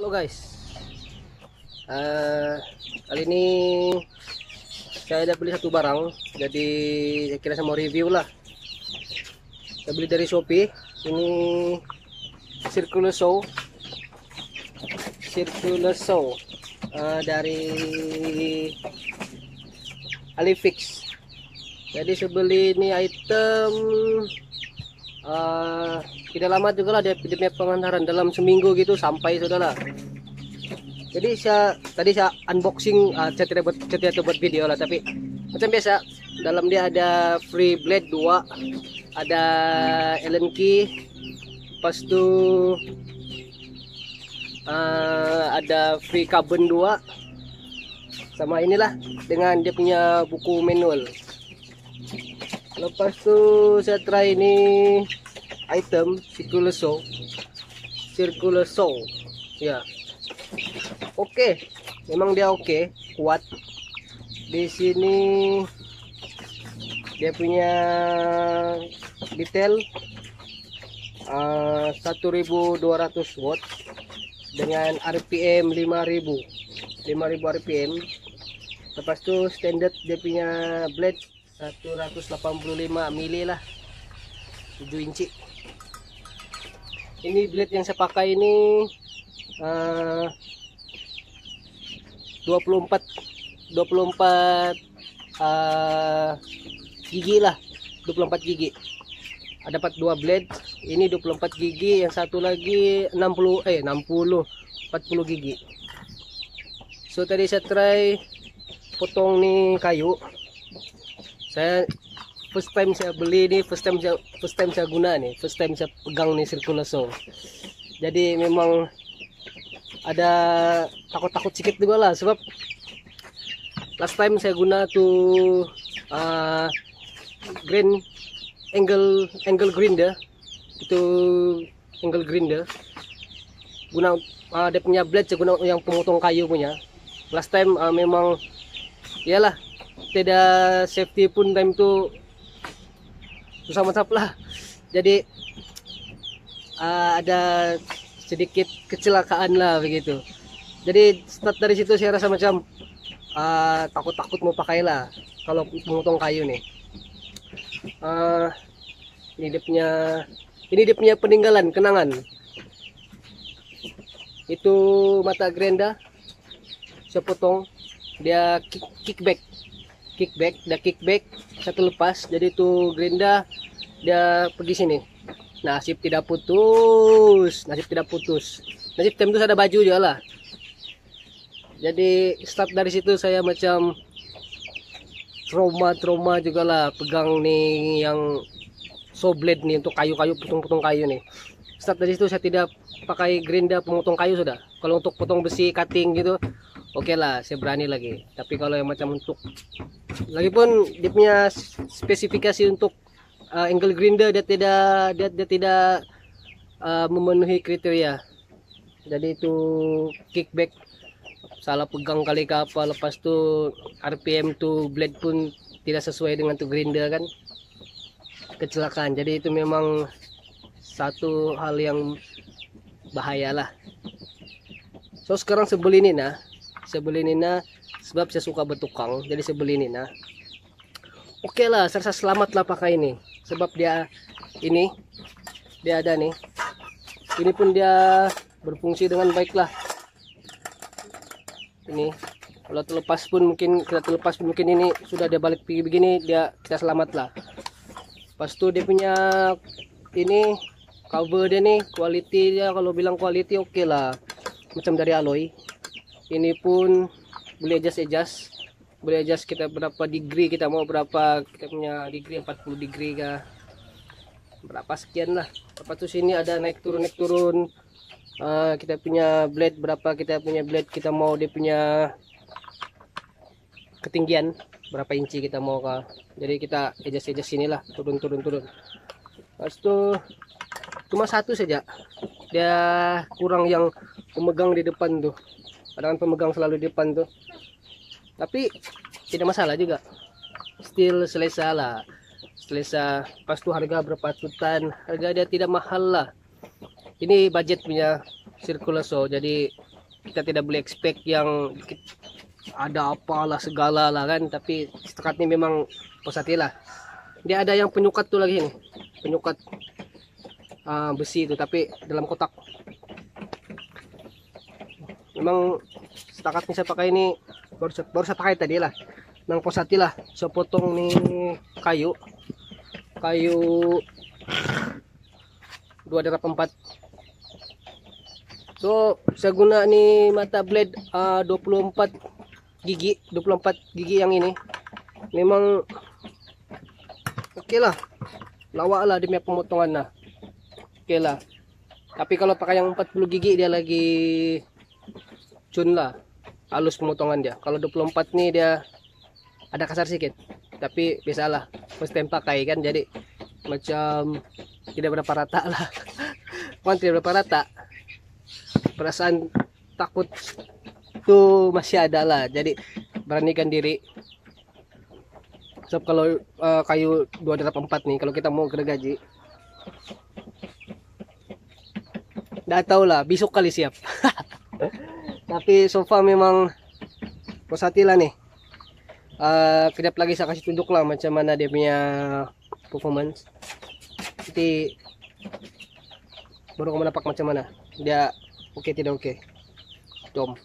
Halo guys, kali ini saya ada beli satu barang, jadi saya kira saya mau review lah. Saya beli dari Shopee. Ini Circular Saw dari Alifix. Jadi saya beli ini item tidak lama juga lah dia punya pengantaran, dalam seminggu gitu sampai saudara. Jadi tadi saya unboxing, saya tidak buat video lah, tapi macam biasa dalam dia ada free blade 2, ada Allen key, pas itu ada free carbon 2, sama inilah dengan dia punya buku manual. Lepas itu saya try ini item Circular Saw ya. Oke, memang dia oke, kuat. Di sini dia punya detail 1200 watt dengan RPM 5000 RPM. Lepas itu standard dia punya blade 185 mili lah, 7 inci. Ini blade yang saya pakai ini 24 gigi lah, 24 gigi. Ada dapat 2 blade, ini 24 gigi, yang satu lagi 40 gigi. So tadi saya try potong nih kayu. Saya first time saya beli ini, first time saya guna nih, first time saya pegang nih Circular Saw. Jadi memang ada takut-takut sedikit juga lah, sebab last time saya guna tuh angle grinder, itu angle grinder guna dia punya blade, saya guna yang pemotong kayu punya. Last time memang iyalah, tidak safety pun time itu susah macam lah. Jadi ada sedikit kecelakaan lah begitu. Jadi start dari situ saya rasa macam takut-takut mau pakai lah kalau memotong kayu nih. Ini dia punya peninggalan kenangan. Itu mata gerenda saya potong, dia kickback satu lepas, jadi itu gerenda dia pergi sini. Nasib tidak putus. Nasib time itu ada baju juga lah. Jadi start dari situ saya macam trauma juga lah pegang nih yang saw blade nih untuk kayu-kayu, potong kayu nih. Start dari situ saya tidak pakai gerenda pemotong kayu sudah. Kalau untuk potong besi cutting gitu oke lah, saya berani lagi. Tapi kalau yang macam untuk lagipun dia punya spesifikasi untuk angle grinder, dia tidak memenuhi kriteria. Jadi itu kickback, salah pegang kali ke apa, lepas tu RPM tu blade pun tidak sesuai dengan tu grinder kan, kecelakaan. Jadi itu memang satu hal yang bahaya lah. So sekarang saya beli ini nah, sebab saya suka bertukang, jadi saya beli ini nah. Oke lah, saya rasa selamat lah pakai ini, sebab dia ada nih. Ini pun dia berfungsi dengan baik lah. Ini kalau terlepas pun mungkin ini sudah dia balik begini, kita selamat lah. Pas itu dia punya ini cover dia nih, quality dia, kalau bilang quality oke lah, macam dari alloy. Ini pun boleh adjust kita berapa degree kita mau, berapa kita punya degree, 40 degree kah, berapa sekian lah. Lepas itu sini ada naik turun kita punya blade, berapa kita punya blade, kita mau dia punya ketinggian berapa inci kita mau kah. Jadi kita adjust sinilah, turun. Lepas itu cuma satu saja dia kurang, yang pemegang di depan tuh. Padahal pemegang selalu di depan tuh, tapi tidak masalah juga, still selesa lah. Pas tuh harga berapa tutan, harga dia tidak mahal lah. Ini budget punya Circular Saw, jadi kita tidak boleh expect yang ada apalah segala lah kan, tapi sekat ini memang pusati lah. Dia ada yang penyukat tuh lagi nih, penyukat besi itu tapi dalam kotak. Memang setakat ini saya pakai ini baru saya pakai tadi lah, nang pusati lah. Saya potong nih kayu 2/4. So saya guna nih mata blade 24 gigi yang ini. Memang oke lah, lawak lah demi pemotongan lah, oke lah. Tapi kalau pakai yang 40 gigi dia lagi cun lah, halus pemotongan dia. Kalau 24 nih dia ada kasar sedikit, tapi biasalah first time pakai kan, jadi macam tidak berapa rata lah. Kan tidak berapa rata, perasaan takut tuh masih ada lah, jadi beranikan diri. Sebab kalau kayu 2/4 nih, kalau kita mau gergaji, nggak tahu lah, besok kali siap. Tapi so far memang pusati lah nih. Kedap lagi saya kasih tunjuk lah macam mana dia punya performance. Nanti baru kamu nampak macam mana dia, oke tidak oke. Jom.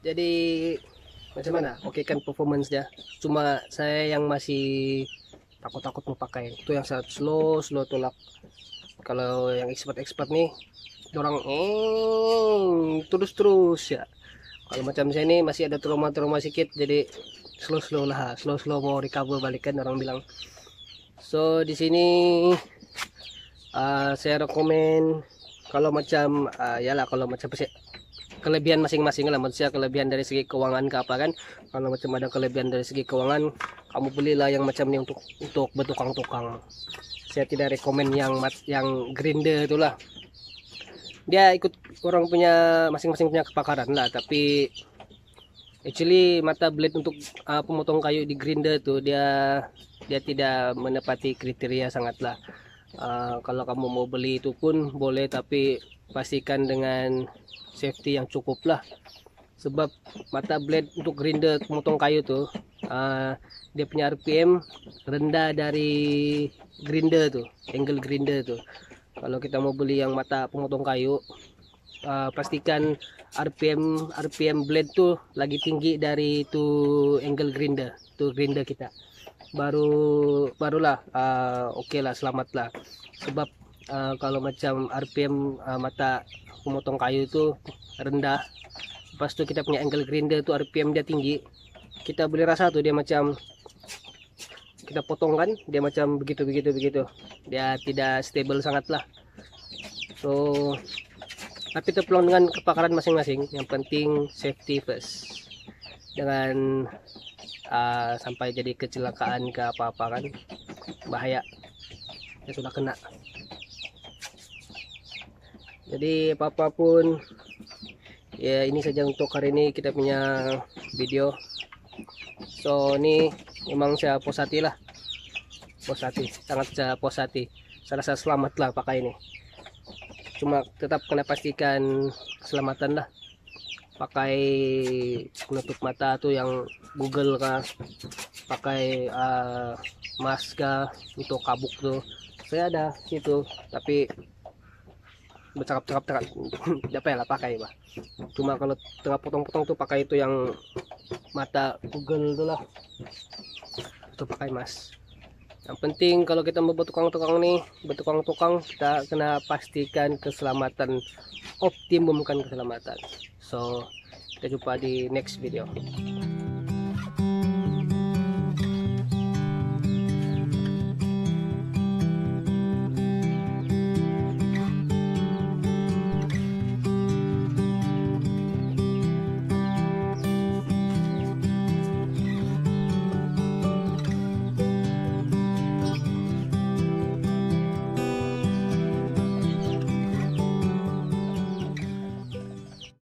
Jadi macam mana? Oke kan performance dia. Cuma saya yang masih takut-takut mau pakai. Itu yang sangat slow tolak. Kalau yang expert nih, orang terus ya. Kalau macam saya ini masih ada trauma sedikit, jadi slow lah, slow mau recover balikan orang bilang. So di sini saya rekomen kalau macam yalah, kalau macam kelebihan masing-masing lah, maksudnya kelebihan dari segi keuangan ke apa kan. Kalau macam ada kelebihan dari segi keuangan, kamu belilah yang macam ini untuk bertukang-tukang. Saya tidak rekomen yang grinder itulah, dia ikut orang punya masing-masing punya kepakaran lah. Tapi actually mata blade untuk pemotong kayu di grinder itu dia tidak menepati kriteria sangat lah. Kalau kamu mau beli itu pun boleh, tapi pastikan dengan safety yang cukup lah. Sebab mata blade untuk grinder pemotong kayu tuh dia punya RPM rendah dari grinder tuh, angle grinder tuh. Kalau kita mau beli yang mata pemotong kayu, pastikan RPM blade tuh lagi tinggi dari itu angle grinder tuh, grinder kita. Barulah oke lah, selamat lah. Sebab kalau macam RPM mata pemotong kayu itu rendah, pas itu kita punya angle grinder tuh RPM dia tinggi, kita boleh rasa tuh dia macam kita potong kan, dia macam begitu, dia tidak stable sangat lah. So tapi terpulang dengan kepakaran masing-masing, yang penting safety first, jangan sampai jadi kecelakaan ke apa-apa kan, bahaya ya sudah kena. Jadi apapun ya, ini saja untuk hari ini kita punya video. So ini memang saya posati lah, sangat saya posati. Saya rasa selamat lah pakai ini. Cuma tetap kena pastikan keselamatan lah. Pakai penutup mata tuh yang Google kah, pakai mask kah untuk kabuk tuh. Saya ada situ, tapi bercakap-cakap tidak payah lah pakai bah. Cuma kalau tengah potong-potong tuh pakai itu yang mata Google tuh lah, itu pakai mas. Yang penting kalau kita mau bertukang-tukang nih, kita kena pastikan keselamatan, optimumkan keselamatan. So kita jumpa di next video.